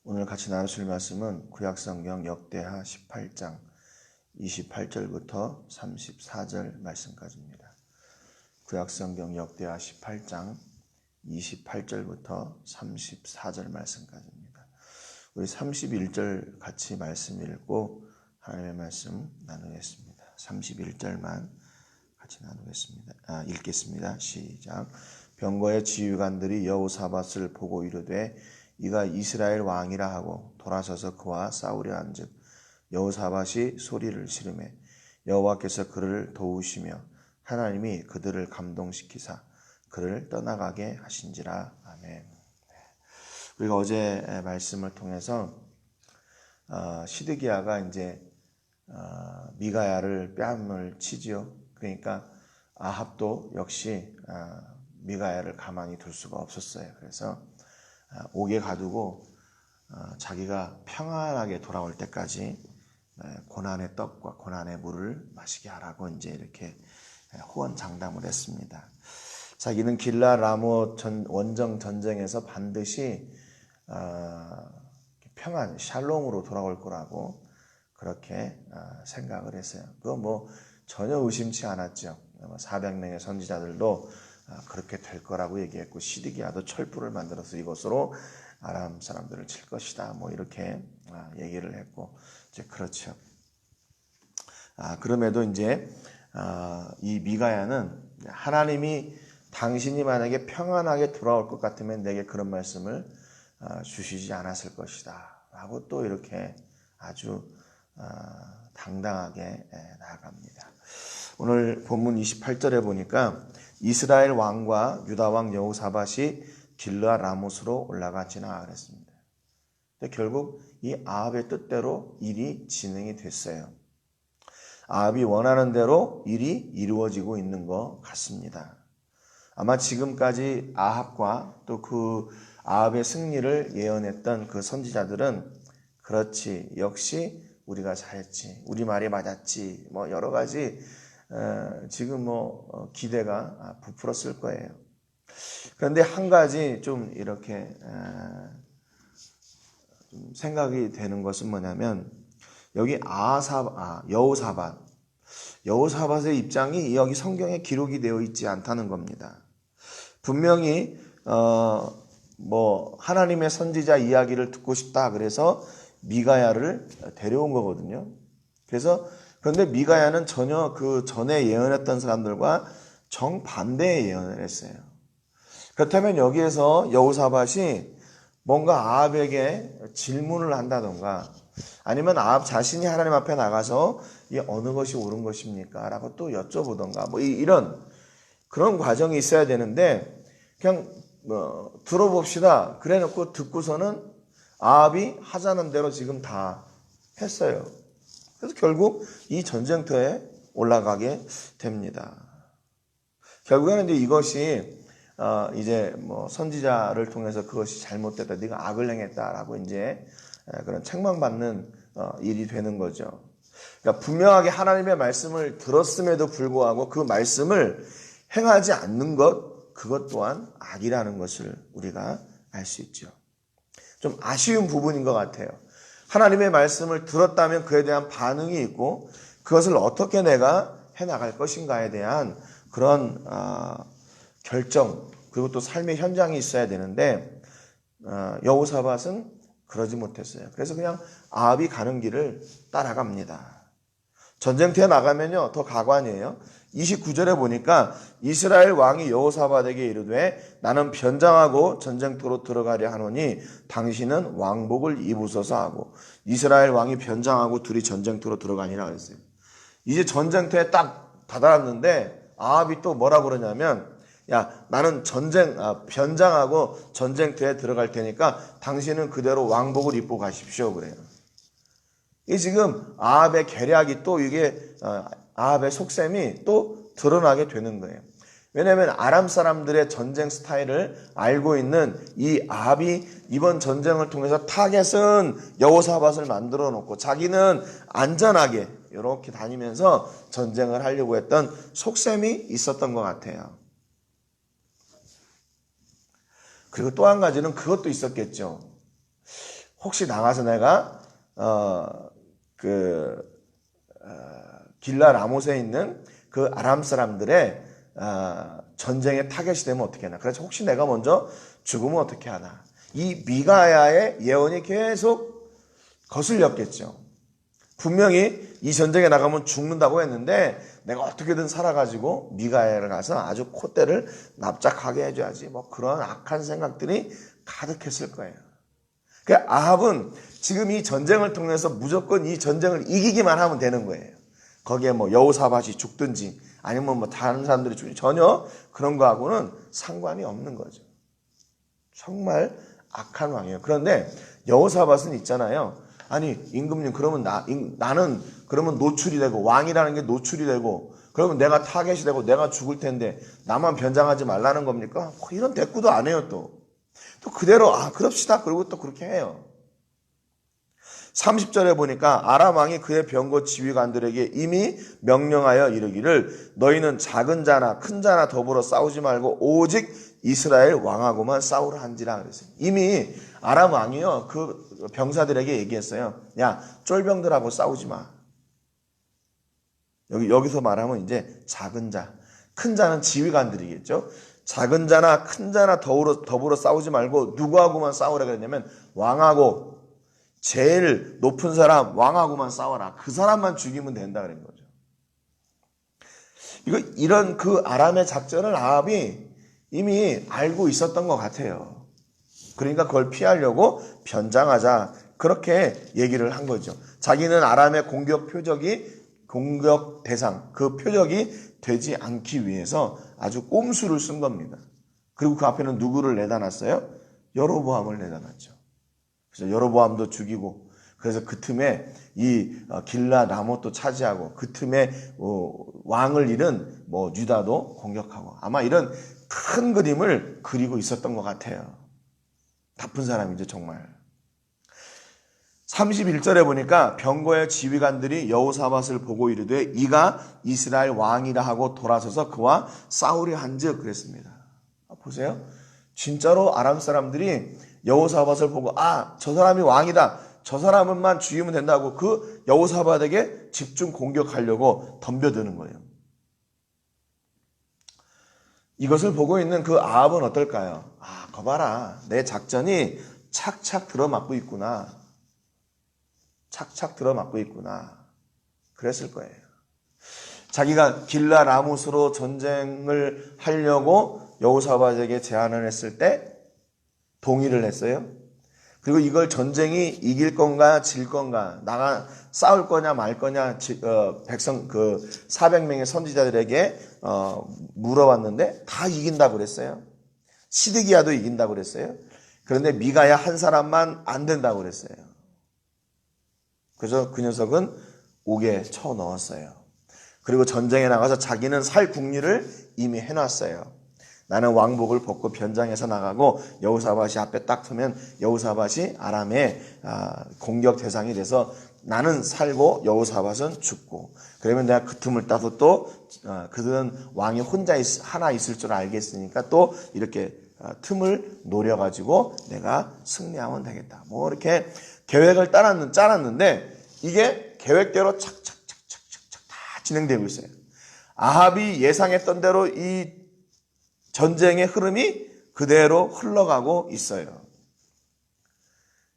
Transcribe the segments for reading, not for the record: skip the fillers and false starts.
오늘 같이 나누실 말씀은 구약성경 역대하 18장 28절부터 34절 말씀까지입니다. 구약성경 역대하 18장 28절부터 34절 말씀까지입니다. 우리 31절 같이 말씀 읽고 하나님의 말씀 나누겠습니다. 31절만 같이 나누겠습니다. 읽겠습니다. 시작. 병거의 지휘관들이 여호사밧을 보고 이르되 이가 이스라엘 왕이라 하고 돌아서서 그와 싸우려 한즉 여호사밧이 소리를 지르매 여호와께서 그를 도우시며 하나님이 그들을 감동시키사 그를 떠나가게 하신지라. 아멘. 우리가 어제 말씀을 통해서 시드기야가 이제 미가야를 뺨을 치지요. 그러니까 아합도 역시 미가야를 가만히 둘 수가 없었어요. 그래서 옥에 가두고 자기가 평안하게 돌아올 때까지 고난의 떡과 고난의 물을 마시게 하라고 이제 이렇게 호언장담을 했습니다. 자기는 길라 라모 원정 전쟁에서 반드시 평안 샬롬으로 돌아올 거라고 그렇게 생각을 했어요. 그거 뭐 전혀 의심치 않았죠. 400명의 선지자들도 그렇게 될 거라고 얘기했고 시드기야도 철불을 만들어서 이것으로 아람 사람들을 칠 것이다. 뭐 이렇게 얘기를 했고 이제 그렇죠. 그럼에도 이제 이 미가야는 하나님이 당신이 만약에 평안하게 돌아올 것 같으면 내게 그런 말씀을 주시지 않았을 것이다. 라고 또 이렇게 아주 당당하게 나아갑니다. 오늘 본문 28절에 보니까 이스라엘 왕과 유다 왕 여호사밧이 길르앗 라못으로 올라가 지나가 그랬습니다. 근데 결국 이 아합의 뜻대로 일이 진행이 됐어요. 아합이 원하는 대로 일이 이루어지고 있는 것 같습니다. 아마 지금까지 아합과 또 그 아합의 승리를 예언했던 그 선지자들은 그렇지, 역시 우리가 잘했지, 우리 말이 맞았지, 뭐 여러 가지 지금 뭐 기대가 부풀었을 거예요. 그런데 한 가지 좀 이렇게 좀 생각이 되는 것은 뭐냐면 여기 여호사밧의 입장이 여기 성경에 기록이 되어 있지 않다는 겁니다. 분명히 뭐 하나님의 선지자 이야기를 듣고 싶다 그래서 미가야를 데려온 거거든요. 그런데 미가야는 전혀 그 전에 예언했던 사람들과 정반대의 예언을 했어요. 그렇다면 여기에서 여호사밧이 뭔가 아합에게 질문을 한다던가 아니면 아합 자신이 하나님 앞에 나가서 이 어느 것이 옳은 것입니까? 라고 또 여쭤보던가 뭐 이런 그런 과정이 있어야 되는데 그냥 들어봅시다. 그래 놓고 듣고서는 아합이 하자는 대로 지금 다 했어요. 그래서 결국 이 전쟁터에 올라가게 됩니다. 결국에는 이제 이것이 이제 뭐 선지자를 통해서 그것이 잘못됐다, 네가 악을 행했다라고 이제 그런 책망받는 일이 되는 거죠. 그러니까 분명하게 하나님의 말씀을 들었음에도 불구하고 그 말씀을 행하지 않는 것, 그것 또한 악이라는 것을 우리가 알 수 있죠. 좀 아쉬운 부분인 것 같아요. 하나님의 말씀을 들었다면 그에 대한 반응이 있고 그것을 어떻게 내가 해나갈 것인가에 대한 그런 결정 그리고 또 삶의 현장이 있어야 되는데 여호사밧은 그러지 못했어요. 그래서 그냥 아합이 가는 길을 따라갑니다. 전쟁터에 나가면요 더 가관이에요. 29절에 보니까 이스라엘 왕이 여호사밧에게 이르되 나는 변장하고 전쟁터로 들어가려 하노니 당신은 왕복을 입으소서 하고 이스라엘 왕이 변장하고 둘이 전쟁터로 들어가니라 그랬어요. 이제 전쟁터에 딱 다다랐는데 아합이 또 뭐라고 그러냐면 야 나는 변장하고 전쟁터에 들어갈 테니까 당신은 그대로 왕복을 입고 가십시오 그래요. 이 지금 아합의 계략이 또 이게 아합의 속셈이 또 드러나게 되는 거예요. 왜냐하면 아람 사람들의 전쟁 스타일을 알고 있는 이 아합이 이번 전쟁을 통해서 타겟은 여호사밧을 만들어 놓고 자기는 안전하게 이렇게 다니면서 전쟁을 하려고 했던 속셈이 있었던 것 같아요. 그리고 또 한 가지는 그것도 있었겠죠. 혹시 나가서 내가 길라 라못에 있는 그 아람 사람들의 전쟁의 타겟이 되면 어떻게 하나. 그래서 혹시 내가 먼저 죽으면 어떻게 하나. 이 미가야의 예언이 계속 거슬렸겠죠. 분명히 이 전쟁에 나가면 죽는다고 했는데 내가 어떻게든 살아가지고 미가야를 가서 아주 콧대를 납작하게 해줘야지. 뭐 그런 악한 생각들이 가득했을 거예요. 그러니까 아합은 지금 이 전쟁을 통해서 무조건 이 전쟁을 이기기만 하면 되는 거예요. 거기에 뭐 여호사밧이 죽든지 아니면 뭐 다른 사람들이 죽든지 전혀 그런 거하고는 상관이 없는 거죠. 정말 악한 왕이에요. 그런데 여호사밧은 있잖아요. 아니 임금님 그러면 나는 그러면 노출이 되고 왕이라는 게 노출이 되고 그러면 내가 타겟이 되고 내가 죽을 텐데 나만 변장하지 말라는 겁니까? 이런 대꾸도 안 해요. 또 그대로 그럽시다. 그리고 또 그렇게 해요. 30절에 보니까 아람 왕이 그의 병거 지휘관들에게 이미 명령하여 이르기를 너희는 작은 자나 큰 자나 더불어 싸우지 말고 오직 이스라엘 왕하고만 싸우라 한지라 그랬어요. 이미 아람 왕이요 그 병사들에게 얘기했어요. 야 쫄병들하고 싸우지 마. 여기서 말하면 이제 작은 자, 큰 자는 지휘관들이겠죠. 작은 자나 큰 자나 더불어 싸우지 말고 누구하고만 싸우라 그랬냐면 왕하고 제일 높은 사람 왕하고만 싸워라. 그 사람만 죽이면 된다 그런 거죠. 이런 그 아람의 작전을 아합이 이미 알고 있었던 것 같아요. 그러니까 그걸 피하려고 변장하자 그렇게 얘기를 한 거죠. 자기는 아람의 공격 대상 그 표적이 되지 않기 위해서 아주 꼼수를 쓴 겁니다. 그리고 그 앞에는 누구를 내다 놨어요? 여로보암을 내다 놨죠. 그래서 여로보암도 죽이고 그래서 그 틈에 이 길라 라못도 차지하고 그 틈에 왕을 잃은 유다도 공격하고 아마 이런 큰 그림을 그리고 있었던 것 같아요. 나쁜 사람이죠 정말. 31절에 보니까 병거의 지휘관들이 여호사밧을 보고 이르되 이가 이스라엘 왕이라 하고 돌아서서 그와 싸우려 한즉 그랬습니다. 보세요. 진짜로 아람 사람들이 여호사밧을 보고 저 사람이 왕이다. 저 사람만 죽이면 된다고 그 여호사밧에게 집중 공격하려고 덤벼드는 거예요. 이것을 보고 있는 그 아합은 어떨까요? 거 봐라. 내 작전이 착착 들어맞고 있구나. 착착 들어맞고 있구나. 그랬을 거예요. 자기가 길라 라못으로 전쟁을 하려고 여호사밧에게 제안을 했을 때 동의를 했어요. 그리고 이걸 전쟁이 이길 건가 질 건가 싸울 거냐 말 거냐 백성 400명의 선지자들에게 물어봤는데 다 이긴다고 그랬어요. 시드기야도 이긴다고 그랬어요. 그런데 미가야 한 사람만 안 된다고 그랬어요. 그래서 그 녀석은 옥에 쳐 넣었어요. 그리고 전쟁에 나가서 자기는 살 궁리를 이미 해놨어요. 나는 왕복을 벗고 변장해서 나가고 여호사밧이 앞에 딱 서면 여호사밧이 아람의 공격 대상이 돼서 나는 살고 여호사밧은 죽고 그러면 내가 그 틈을 따서 또 그들은 왕이 혼자 하나 있을 줄 알겠으니까 또 이렇게 틈을 노려가지고 내가 승리하면 되겠다. 이렇게 계획을 짜놨는데 이게 계획대로 착착착착착 다 진행되고 있어요. 아합이 예상했던 대로 이 전쟁의 흐름이 그대로 흘러가고 있어요.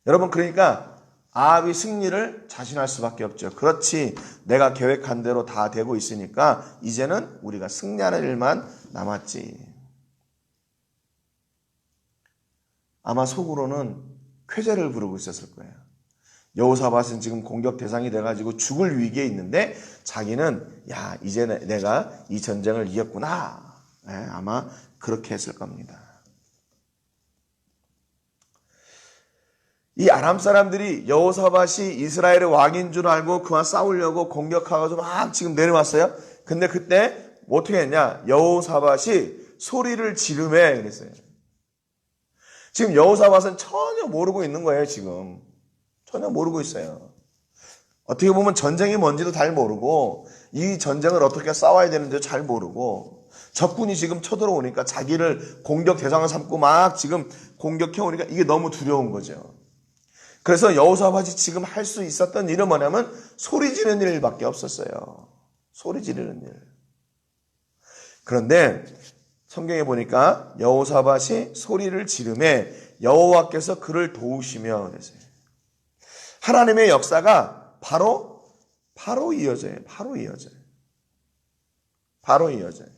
여러분 그러니까 아합이 승리를 자신할 수밖에 없죠. 그렇지 내가 계획한 대로 다 되고 있으니까 이제는 우리가 승리하는 일만 남았지. 아마 속으로는 쾌재를 부르고 있었을 거예요. 여호사밧은 지금 공격 대상이 돼가지고 죽을 위기에 있는데 자기는 이제 내가 이 전쟁을 이겼구나. 아마 그렇게 했을 겁니다. 이 아람 사람들이 여호사밧이 이스라엘의 왕인 줄 알고 그와 싸우려고 공격하고서 막 지금 내려왔어요. 근데 그때 어떻게 했냐? 여호사밧이 소리를 지르매 그랬어요. 지금 여호사밧은 전혀 모르고 있는 거예요. 지금 전혀 모르고 있어요. 어떻게 보면 전쟁이 뭔지도 잘 모르고 이 전쟁을 어떻게 싸워야 되는지도 잘 모르고 적군이 지금 쳐들어오니까 자기를 공격 대상을 삼고 막 지금 공격해 오니까 이게 너무 두려운 거죠. 그래서 여호사밧이 지금 할 수 있었던 일은 뭐냐면 소리 지르는 일밖에 없었어요. 소리 지르는 일. 그런데 성경에 보니까 여호사밧이 소리를 지르매 여호와께서 그를 도우시며 그랬어요. 하나님의 역사가 바로 이어져요. 바로 이어져요. 바로 이어져요.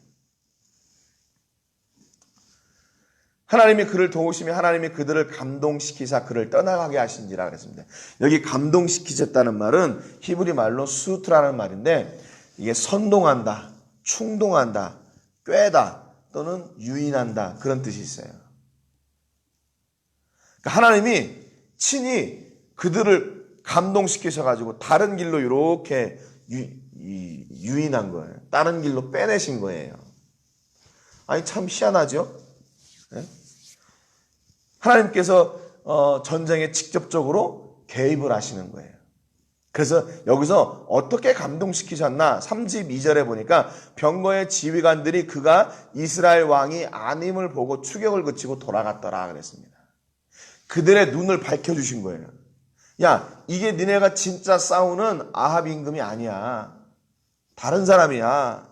하나님이 그를 도우시며 하나님이 그들을 감동시키사 그를 떠나가게 하신지라 그랬습니다. 여기 감동시키셨다는 말은 히브리 말로 수트라는 말인데 이게 선동한다, 충동한다, 꿰다 또는 유인한다 그런 뜻이 있어요. 그러니까 하나님이 친히 그들을 감동시키셔가지고 다른 길로 이렇게 유인한 거예요. 다른 길로 빼내신 거예요. 아니 참 희한하죠? 네? 하나님께서 전쟁에 직접적으로 개입을 하시는 거예요. 그래서 여기서 어떻게 감동시키셨나 32절에 보니까 병거의 지휘관들이 그가 이스라엘 왕이 아님을 보고 추격을 그치고 돌아갔더라 그랬습니다. 그들의 눈을 밝혀주신 거예요. 야, 이게 니네가 진짜 싸우는 아합 임금이 아니야. 다른 사람이야.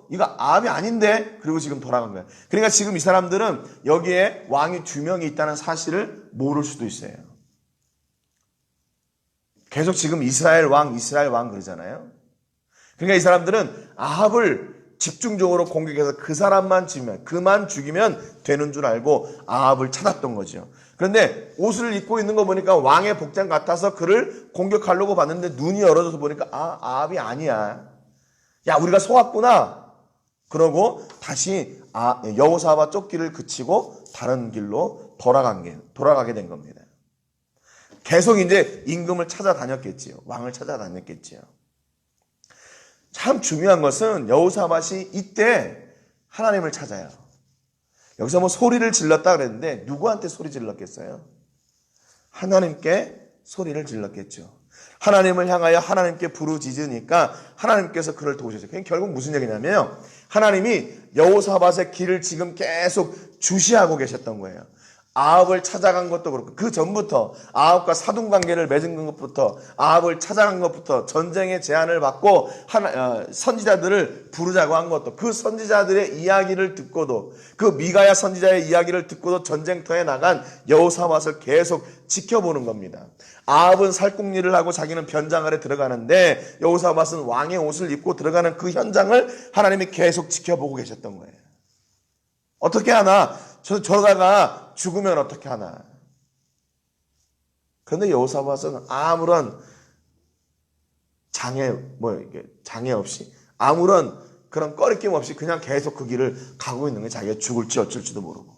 이거 아합이 아닌데? 그리고 지금 돌아간 거야. 그러니까 지금 이 사람들은 여기에 왕이 2명이 있다는 사실을 모를 수도 있어요. 계속 지금 이스라엘 왕 그러잖아요. 그러니까 이 사람들은 아합을 집중적으로 공격해서 그 사람만 죽이면, 그만 죽이면 되는 줄 알고 아합을 찾았던 거죠. 그런데 옷을 입고 있는 거 보니까 왕의 복장 같아서 그를 공격하려고 봤는데 눈이 열어져서 보니까 아합이 아니야. 야, 우리가 속았구나. 그러고 다시 여호사밧 쫓기를 그치고 다른 길로 돌아가게 된 겁니다. 계속 이제 임금을 찾아다녔겠지요. 왕을 찾아다녔겠지요. 참 중요한 것은 여호사밧이 이때 하나님을 찾아요. 여기서 뭐 소리를 질렀다 그랬는데 누구한테 소리 질렀겠어요? 하나님께 소리를 질렀겠죠. 하나님을 향하여 하나님께 부르짖으니까 하나님께서 그를 도우셨어요. 그게 결국 무슨 얘기냐면요. 하나님이 여호사밧의 길을 지금 계속 주시하고 계셨던 거예요. 아합을 찾아간 것도 그렇고 그 전부터 아합과 사돈관계를 맺은 것부터 아합을 찾아간 것부터 전쟁의 제안을 받고 선지자들을 부르자고 한 것도 그 선지자들의 이야기를 듣고도 그 미가야 선지자의 이야기를 듣고도 전쟁터에 나간 여호사밧을 계속 지켜보는 겁니다. 아합은 살궁리를 하고 자기는 변장 아래 들어가는데 여호사밧은 왕의 옷을 입고 들어가는 그 현장을 하나님이 계속 지켜보고 계셨던 거예요. 어떻게 하나? 저러다가 죽으면 어떻게 하나? 그런데 여호사밧은 아무런 장애 없이 아무런 그런 꺼리낌 없이 그냥 계속 그 길을 가고 있는 거예요. 자기가 죽을지 어쩔지도 모르고.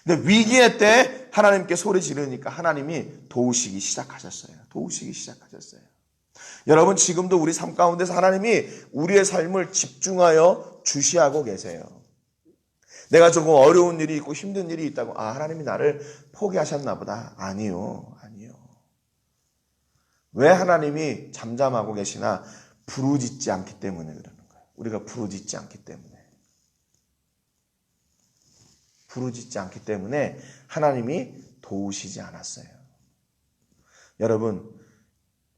근데 위기의 때 하나님께 소리 지르니까 하나님이 도우시기 시작하셨어요. 여러분 지금도 우리 삶 가운데서 하나님이 우리의 삶을 집중하여 주시하고 계세요. 내가 조금 어려운 일이 있고 힘든 일이 있다고 하나님이 나를 포기하셨나 보다. 아니요. 왜 하나님이 잠잠하고 계시나? 부르짖지 않기 때문에 그러는 거예요. 우리가 부르짖지 않기 때문에 하나님이 도우시지 않았어요. 여러분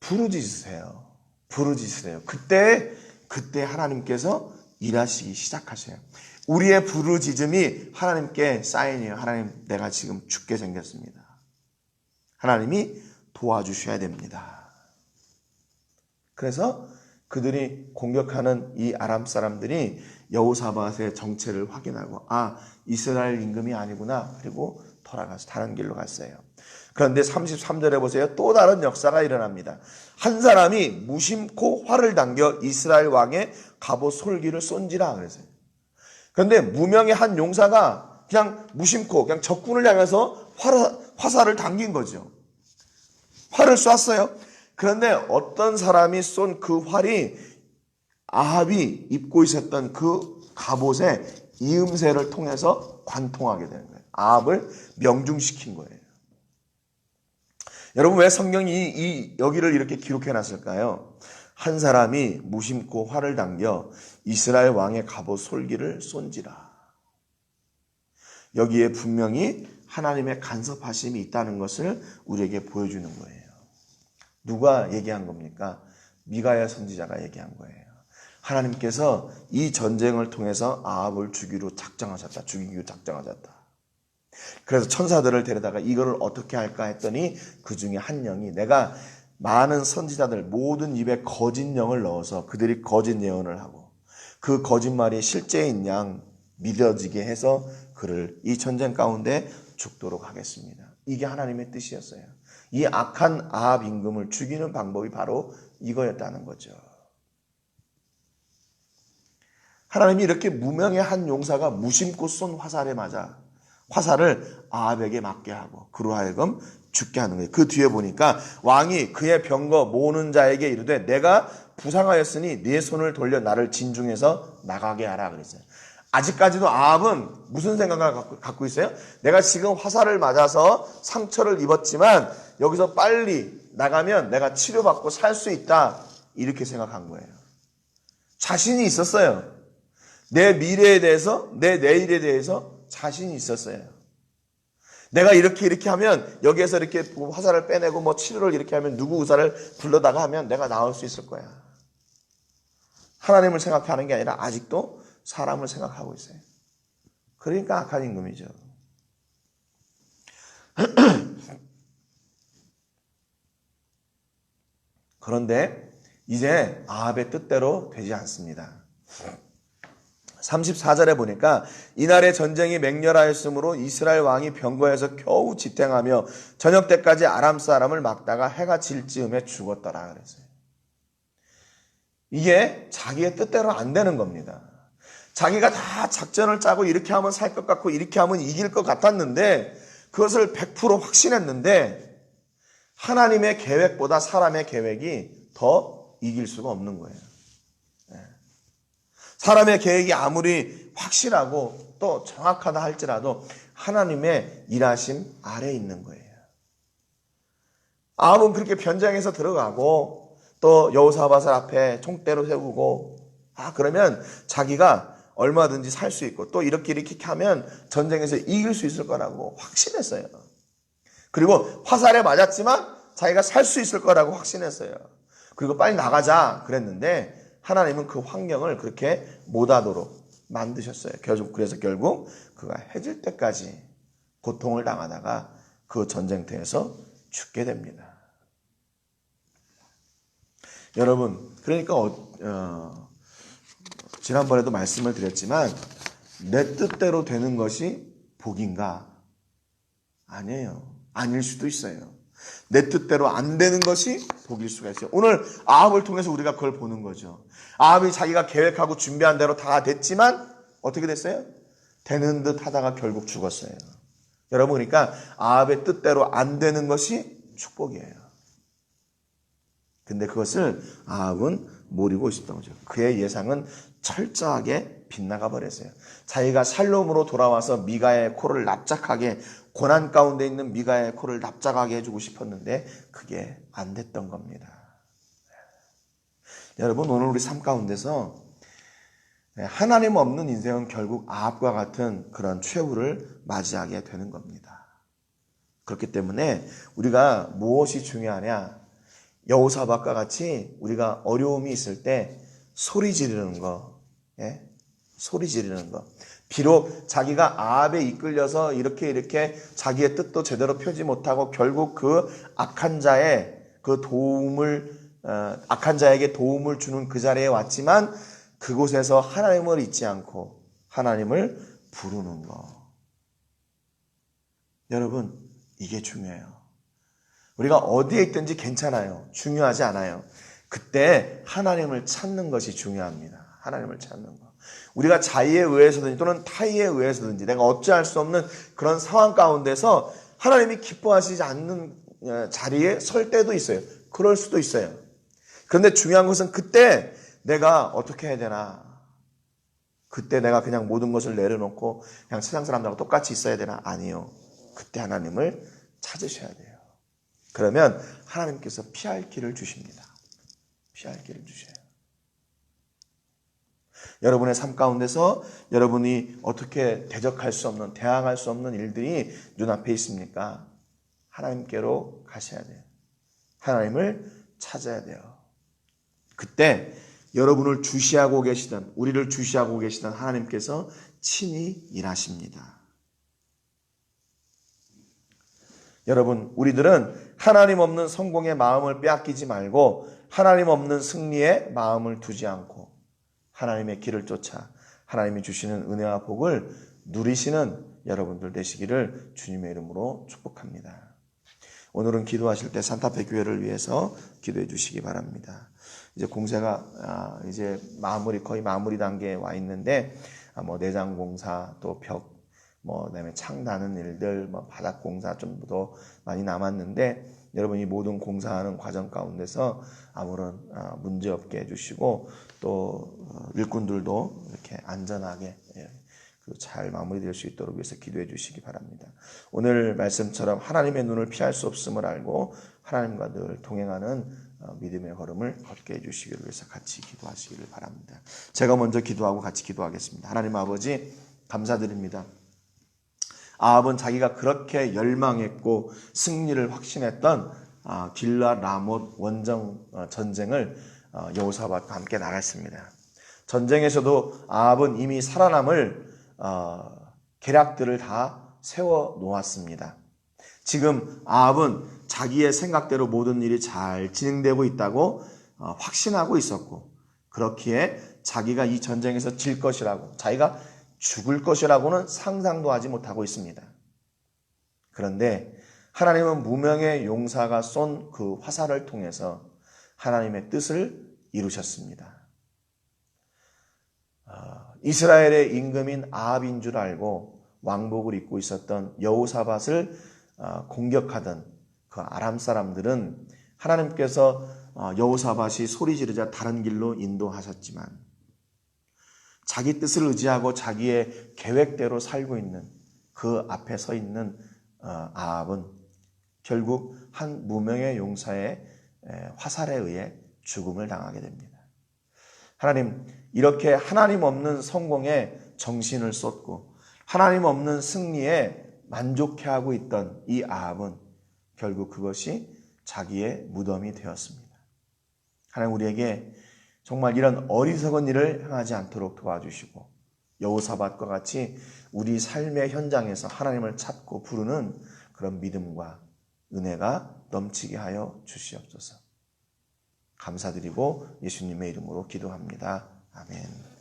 부르짖으세요. 그때 하나님께서 일하시기 시작하셔요. 우리의 부르짖음이 하나님께 사인이에요. 하나님, 내가 지금 죽게 생겼습니다. 하나님이 도와주셔야 됩니다. 그래서 그들이 공격하는 이 아람 사람들이 여호사밧의 정체를 확인하고 이스라엘 임금이 아니구나. 그리고 돌아가서 다른 길로 갔어요. 그런데 33절에 보세요. 또 다른 역사가 일어납니다. 한 사람이 무심코 활을 당겨 이스라엘 왕의 갑옷 솔기를 쏜지라 그랬어요. 그런데 무명의 한 용사가 그냥 무심코 그냥 적군을 향해서 화살을 당긴 거죠. 활을 쐈어요. 그런데 어떤 사람이 쏜 그 활이 아합이 입고 있었던 그 갑옷의 이음새를 통해서 관통하게 되는 거예요. 아합을 명중시킨 거예요. 여러분 왜 성경이 여기를 이렇게 기록해 놨을까요? 한 사람이 무심코 활을 당겨 이스라엘 왕의 갑옷 솔기를 쏜지라. 여기에 분명히 하나님의 간섭하심이 있다는 것을 우리에게 보여주는 거예요. 누가 얘기한 겁니까? 미가야 선지자가 얘기한 거예요. 하나님께서 이 전쟁을 통해서 아합을 죽이기로 작정하셨다. 그래서 천사들을 데려다가 이거를 어떻게 할까 했더니 그 중에 한 영이 내가 많은 선지자들 모든 입에 거짓 영을 넣어서 그들이 거짓 예언을 하고 그 거짓말이 실제인 양 믿어지게 해서 그를 이 전쟁 가운데 죽도록 하겠습니다. 이게 하나님의 뜻이었어요. 이 악한 아합 임금을 죽이는 방법이 바로 이거였다는 거죠. 하나님이 이렇게 무명의 한 용사가 무심코 쏜 화살에 맞아 화살을 아합에게 맞게 하고 그로 하여금 죽게 하는 거예요. 그 뒤에 보니까 왕이 그의 병거 모으는 자에게 이르되 내가 부상하였으니 네 손을 돌려 나를 진중에서 나가게 하라 그랬어요. 아직까지도 아합은 무슨 생각을 갖고 있어요? 내가 지금 화살을 맞아서 상처를 입었지만 여기서 빨리 나가면 내가 치료받고 살 수 있다 이렇게 생각한 거예요. 자신이 있었어요. 내 미래에 대해서 내 내일에 대해서 자신이 있었어요. 내가 이렇게 하면 여기에서 이렇게 화살을 빼내고 뭐 치료를 이렇게 하면 누구 의사를 불러다가 하면 내가 나을 수 있을 거야. 하나님을 생각하는 게 아니라 아직도 사람을 생각하고 있어요. 그러니까 악한 임금이죠. 그런데 이제 아합의 뜻대로 되지 않습니다. 34절에 보니까 이날의 전쟁이 맹렬하였으므로 이스라엘 왕이 병거에서 겨우 지탱하며 저녁 때까지 아람 사람을 막다가 해가 질 즈음에 죽었더라 그랬어요. 이게 자기의 뜻대로 안 되는 겁니다. 자기가 다 작전을 짜고 이렇게 하면 살 것 같고 이렇게 하면 이길 것 같았는데 그것을 100% 확신했는데 하나님의 계획보다 사람의 계획이 더 이길 수가 없는 거예요. 사람의 계획이 아무리 확실하고 또 정확하다 할지라도 하나님의 일하심 아래에 있는 거예요. 아합은 그렇게 변장해서 들어가고 또 여호사밧을 앞에 총대로 세우고 그러면 자기가 얼마든지 살 수 있고 또 이렇게 하면 전쟁에서 이길 수 있을 거라고 확신했어요. 그리고 화살에 맞았지만 자기가 살 수 있을 거라고 확신했어요. 그리고 빨리 나가자 그랬는데 하나님은 그 환경을 그렇게 못하도록 만드셨어요. 그래서 결국 그가 해질 때까지 고통을 당하다가 그 전쟁터에서 죽게 됩니다. 여러분, 그러니까 지난번에도 말씀을 드렸지만 내 뜻대로 되는 것이 복인가? 아니에요. 아닐 수도 있어요. 내 뜻대로 안 되는 것이 복일 수가 있어요. 오늘 아합을 통해서 우리가 그걸 보는 거죠. 아합이 자기가 계획하고 준비한 대로 다 됐지만 어떻게 됐어요? 되는 듯 하다가 결국 죽었어요. 여러분 그러니까 아합의 뜻대로 안 되는 것이 축복이에요. 근데 그것을 아합은 모르고 있었던 거죠. 그의 예상은 철저하게 빗나가 버렸어요. 자기가 살롬으로 돌아와서 미가의 코를 납작하게 고난 가운데 있는 미가의 코를 납작하게 해주고 싶었는데 그게 안 됐던 겁니다. 여러분 오늘 우리 삶 가운데서 하나님 없는 인생은 결국 아합과 같은 그런 최후를 맞이하게 되는 겁니다. 그렇기 때문에 우리가 무엇이 중요하냐? 여호사밧과 같이 우리가 어려움이 있을 때 소리 지르는 거, 소리 지르는 거. 비록 자기가 아합에 이끌려서 이렇게 자기의 뜻도 제대로 펴지 못하고 결국 그 악한 자의 그 악한 자에게 도움을 주는 그 자리에 왔지만 그곳에서 하나님을 잊지 않고 하나님을 부르는 거. 여러분, 이게 중요해요. 우리가 어디에 있든지 괜찮아요. 중요하지 않아요. 그때 하나님을 찾는 것이 중요합니다. 하나님을 찾는 거. 우리가 자의에 의해서든지 또는 타의에 의해서든지 내가 어찌할 수 없는 그런 상황 가운데서 하나님이 기뻐하시지 않는 자리에 설 때도 있어요. 그럴 수도 있어요. 그런데 중요한 것은 그때 내가 어떻게 해야 되나? 그때 내가 그냥 모든 것을 내려놓고 그냥 세상 사람들하고 똑같이 있어야 되나? 아니요. 그때 하나님을 찾으셔야 돼요. 그러면 하나님께서 피할 길을 주십니다. 피할 길을 주셔요. 여러분의 삶 가운데서 여러분이 어떻게 대적할 수 없는, 대항할 수 없는 일들이 눈앞에 있습니까? 하나님께로 가셔야 돼요. 하나님을 찾아야 돼요. 그때 여러분을 주시하고 계시던, 우리를 주시하고 계시던 하나님께서 친히 일하십니다. 여러분, 우리들은 하나님 없는 성공의 마음을 빼앗기지 말고 하나님 없는 승리에 마음을 두지 않고 하나님의 길을 쫓아 하나님이 주시는 은혜와 복을 누리시는 여러분들 되시기를 주님의 이름으로 축복합니다. 오늘은 기도하실 때 산타페 교회를 위해서 기도해 주시기 바랍니다. 이제 공사가 이제 거의 마무리 단계에 와 있는데 내장 공사, 또 벽, 그다음에 창 다는 일들, 바닥 공사 좀 더 많이 남았는데 여러분이 모든 공사하는 과정 가운데서 아무런 문제 없게 해주시고 또 일꾼들도 이렇게 안전하게 잘 마무리될 수 있도록 위해서 기도해 주시기 바랍니다. 오늘 말씀처럼 하나님의 눈을 피할 수 없음을 알고 하나님과 늘 동행하는 믿음의 걸음을 걷게 해주시기를 위해서 같이 기도하시기를 바랍니다. 제가 먼저 기도하고 같이 기도하겠습니다. 하나님 아버지 감사드립니다. 아합은 자기가 그렇게 열망했고 승리를 확신했던 길라 라못 원정 전쟁을 여호사밧과 함께 나갔습니다. 전쟁에서도 아합은 이미 살아남을 계략들을 다 세워 놓았습니다. 지금 아합은 자기의 생각대로 모든 일이 잘 진행되고 있다고 확신하고 있었고, 그렇기에 자기가 이 전쟁에서 질 것이라고, 자기가 죽을 것이라고는 상상도 하지 못하고 있습니다. 그런데 하나님은 무명의 용사가 쏜 그 화살을 통해서 하나님의 뜻을 이루셨습니다. 이스라엘의 임금인 아합인 줄 알고 왕복을 입고 있었던 여호사밧을 공격하던 그 아람 사람들은 하나님께서 여호사밧이 소리 지르자 다른 길로 인도하셨지만 자기 뜻을 의지하고 자기의 계획대로 살고 있는 그 앞에 서 있는 아합은 결국 한 무명의 용사의 화살에 의해 죽음을 당하게 됩니다. 하나님, 이렇게 하나님 없는 성공에 정신을 쏟고 하나님 없는 승리에 만족해하고 있던 이 아합은 결국 그것이 자기의 무덤이 되었습니다. 하나님, 우리에게 정말 이런 어리석은 일을 행하지 않도록 도와주시고 여호사밧과 같이 우리 삶의 현장에서 하나님을 찾고 부르는 그런 믿음과 은혜가 넘치게 하여 주시옵소서. 감사드리고 예수님의 이름으로 기도합니다. 아멘.